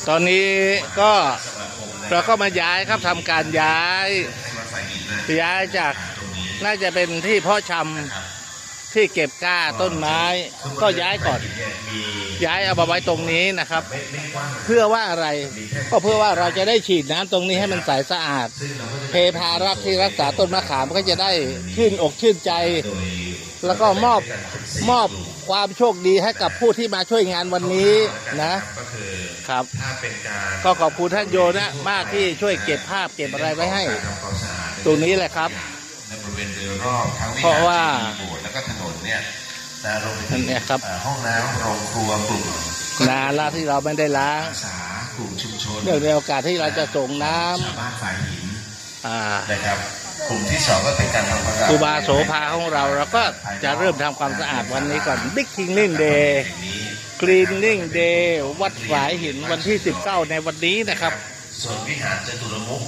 ตอนนี้ก็เราก็มาย้ายครับทำการย้ายจากน่าจะเป็นที่เพาะชำที่เก็บก้าต้นไม้ก็ย้ายก่อนย้ายเอามาไว้ตรงนี้นะครับ เพื่อว่าอะไรก็เพื่อว่าเราจะได้ฉีดน้ำตรงนี้ให้มันใสสะอาดเพพารักที่รักษาต้นมะขามก็จะได้ชื่นอกชื่นใจ แล้วก็มอบความโชคดีให้กับผู้ที่มาช่วยงานวันนี้นะครับก็ขอบคุณท่านโยนะมากที่ช่วยเก็บภาพเก็บอะไรไว้ให้ตรงนี้แหละครับเพราะว่าแล้วก็ถนนเนี่ยรวมไปถึงห้องน้ำโรงครัวกลุ่มนานละที่เราไม่ได้ล้างกลุ่มชุมชนเนื่องในโอกาสที่เราจะส่งน้ำชาวบ้านฝ่ายหินนะครับกลุ่มที่สองก็เป็นการทำความสะอาดครูบาโสภาของเราก็จะเริ่มทำความสะอาดวันนี้ก่อน Big Cleaning Day Cleaning Day วัดฝายหินวันที่19ในวันนี้นะครับส่วนวิหารจตุรมุข